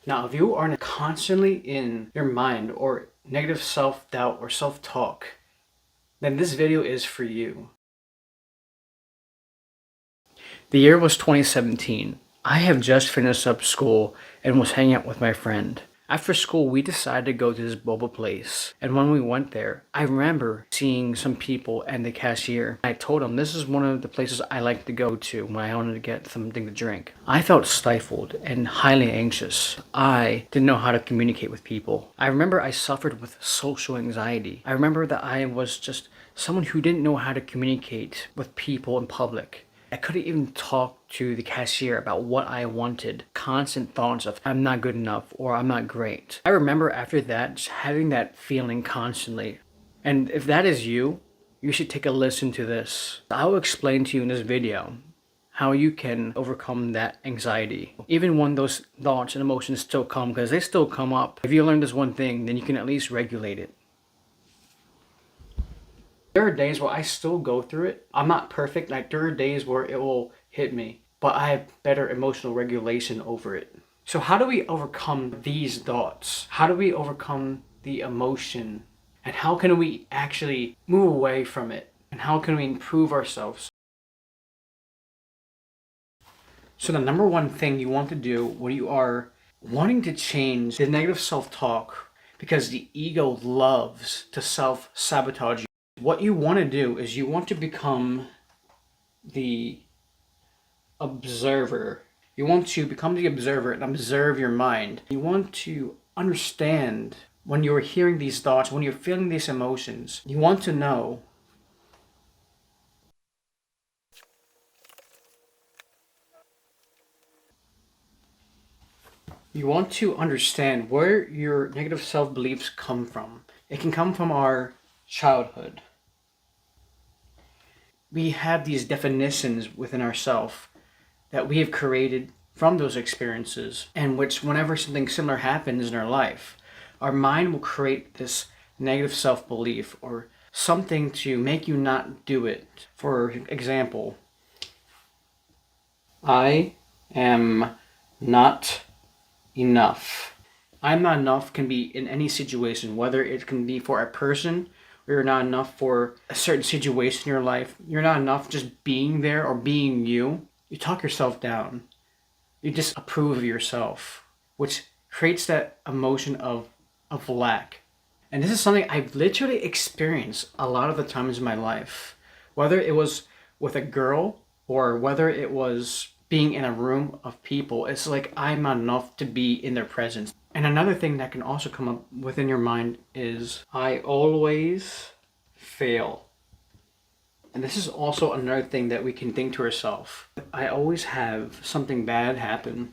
Now, if you are constantly in your mind or negative self-doubt or self-talk, then this video is for you. The year was 2017. I have just finished up school and was hanging out with my friend. After school, we decided to go to this boba place. And when we went there, I remember seeing some people and the cashier. I told him this is one of the places I like to go to when I wanted to get something to drink. I felt stifled and highly anxious. I didn't know how to communicate with people. I remember I suffered with social anxiety. I remember that I was just someone who didn't know how to communicate with people in public. I couldn't even talk to the cashier about what I wanted. Constant thoughts of I'm not good enough or I'm not great. I remember after that just having that feeling constantly. And if that is you, you should take a listen to this. I will explain to you in this video how you can overcome that anxiety. Even when those thoughts and emotions still come, because they still come up. If you learn this one thing, then you can at least regulate it. There are days where I still go through it. I'm not perfect. Like there are days where it will hit me, but I have better emotional regulation over it. So how do we overcome these thoughts? How do we overcome the emotion? And how can we actually move away from it? And how can we improve ourselves? So the number one thing you want to do when you are wanting to change the negative self-talk, because the ego loves to self-sabotage you. What you want to do is you want to become the observer. You want to become the observer and observe your mind. You want to understand when you're hearing these thoughts, when you're feeling these emotions. You want to know you want to understand where your negative self-beliefs come from. It can come from our childhood. We have these definitions within ourselves that we have created from those experiences, and which whenever something similar happens in our life, our mind will create this negative self-belief or something to make you not do it. For example, I am not enough. I'm not enough can be in any situation, whether it can be for a person, or you're not enough for a certain situation in your life. You're not enough just being there or being you. You talk yourself down. You disapprove of yourself, which creates that emotion of lack. And this is something I've literally experienced a lot of the times in my life, whether it was with a girl or whether it was being in a room of people. It's like I'm not enough to be in their presence. And another thing that can also come up within your mind is I always fail. And this is also another thing that we can think to ourselves. I always have something bad happen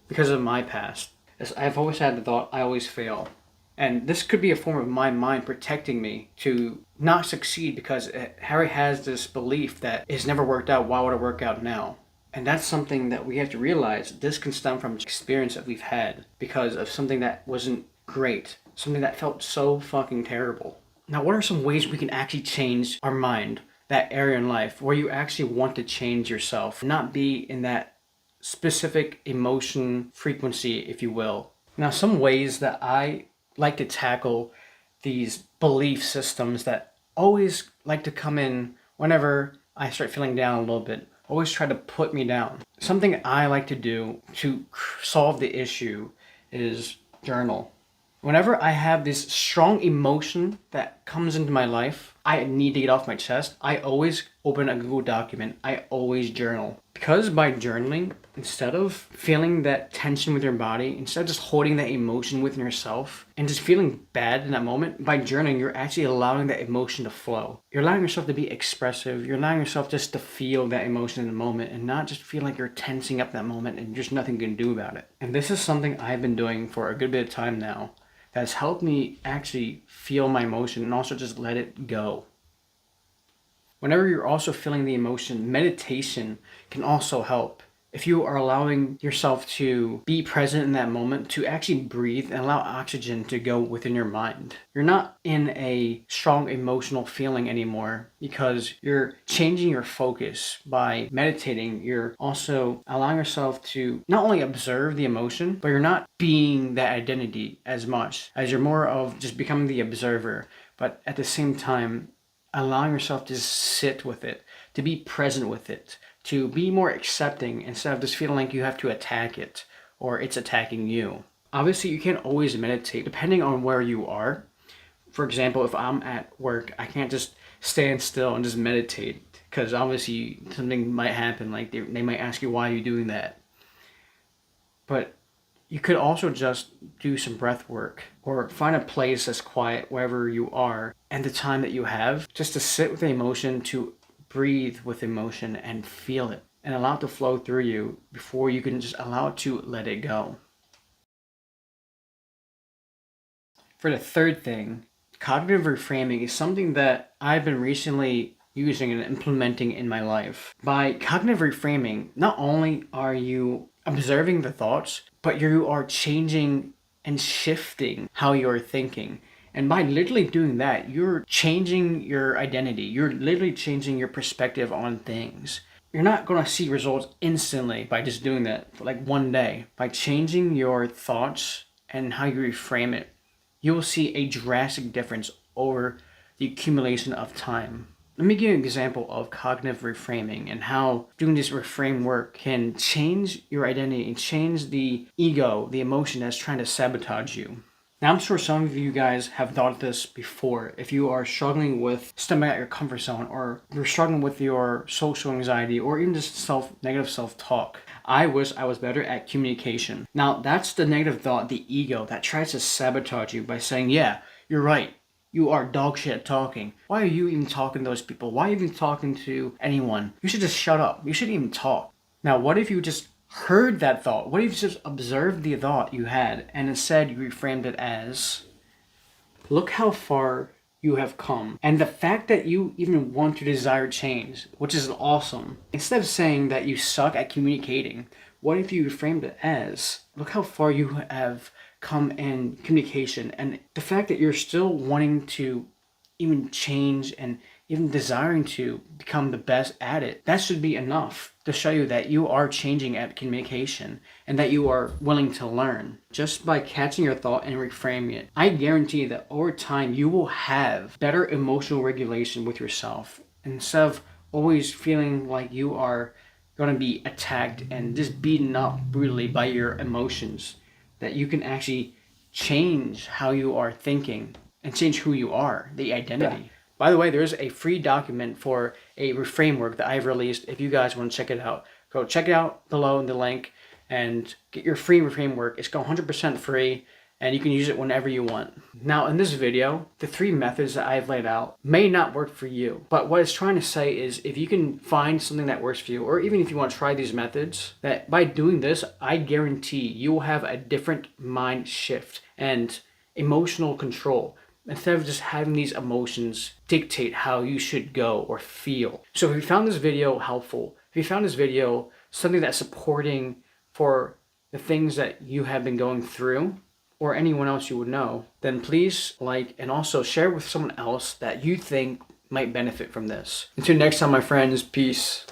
because of my past. I've always had the thought I always fail. And this could be a form of my mind protecting me to not succeed, because Harry has this belief that it's never worked out. Why would it work out now? And that's something that we have to realize. This can stem from experience that we've had because of something that wasn't great, something that felt so fucking terrible. Now, what are some ways we can actually change our mind, that area in life where you actually want to change yourself, not be in that specific emotion frequency, if you will? Now, some ways that I like to tackle these belief systems that always like to come in whenever I start feeling down a little bit, always try to put me down. Something I like to do to solve the issue is journal. Whenever I have this strong emotion that comes into my life, I need to get off my chest, I always open a Google document. I always journal. Because by journaling, instead of feeling that tension with your body, instead of just holding that emotion within yourself and just feeling bad in that moment, by journaling, you're actually allowing that emotion to flow. You're allowing yourself to be expressive. You're allowing yourself just to feel that emotion in the moment and not just feel like you're tensing up that moment and there's nothing you can do about it. And this is something I've been doing for a good bit of time now that's helped me actually feel my emotion and also just let it go. Whenever you're also feeling the emotion, meditation can also help. if you are allowing yourself to be present in that moment, to actually breathe and allow oxygen to go within your mind. You're not in a strong emotional feeling anymore because you're changing your focus by meditating. You're also allowing yourself to not only observe the emotion, but you're not being that identity as much, as you're more of just becoming the observer, but at the same time allowing yourself to sit with it, to be present with it, to be more accepting instead of just feeling like you have to attack it or it's attacking you. Obviously, you can't always meditate depending on where you are. For example, if I'm at work, I can't just stand still and just meditate because obviously something might happen. Like they might ask you, why are you doing that? But you could also just do some breath work or find a place that's quiet wherever you are and the time that you have just to sit with the emotion, to breathe with emotion and feel it and allow it to flow through you before you can just allow it to let it go. For the third thing, cognitive reframing is something that I've been recently using and implementing in my life. By cognitive reframing, not only are you observing the thoughts, but you are changing and shifting how you're thinking. And by literally doing that, you're changing your identity. You're literally changing your perspective on things. You're not going to see results instantly by just doing that for like one day. By changing your thoughts and how you reframe it, you will see a drastic difference over the accumulation of time. Let me give you an example of cognitive reframing and how doing this reframe work can change your identity and change the ego, the emotion that's trying to sabotage you. Now, I'm sure some of you guys have thought this before. If you are struggling with stepping out your comfort zone, or you're struggling with your social anxiety, or even just negative self-talk, I wish I was better at communication. Now, that's the negative thought, the ego, that tries to sabotage you by saying, yeah, you're right. You are dog shit at talking. Why are you even talking to those people? Why are you even talking to anyone? You should just shut up. You shouldn't even talk. Now, what if you just heard that thought? What if you just observed the thought you had and instead you reframed it as, look how far you have come. And the fact that you even want to desire change, which is awesome. Instead of saying that you suck at communicating, what if you reframed it as, look how far you have come in communication, and the fact that you're still wanting to even change and even desiring to become the best at it, that should be enough to show you that you are changing at communication and that you are willing to learn. Just by catching your thought and reframing it, I guarantee that over time you will have better emotional regulation with yourself instead of always feeling like you are going to be attacked and just beaten up brutally by your emotions. That you can actually change how you are thinking and change who you are, the identity. By the way, there's a free document for a framework that I've released. If you guys want to check it out, go check it out below in the link and get your free framework. It's 100% free and you can use it whenever you want. Now, in this video, the 3 methods that I've laid out may not work for you, but what it's trying to say is if you can find something that works for you, or even if you want to try these methods, that by doing this, I guarantee you will have a different mind shift and emotional control instead of just having these emotions dictate how you should go or feel. So if you found this video helpful, if you found this video something that's supporting for the things that you have been going through, or anyone else you would know, then please like and also share with someone else that you think might benefit from this. Until next time, my friends, peace.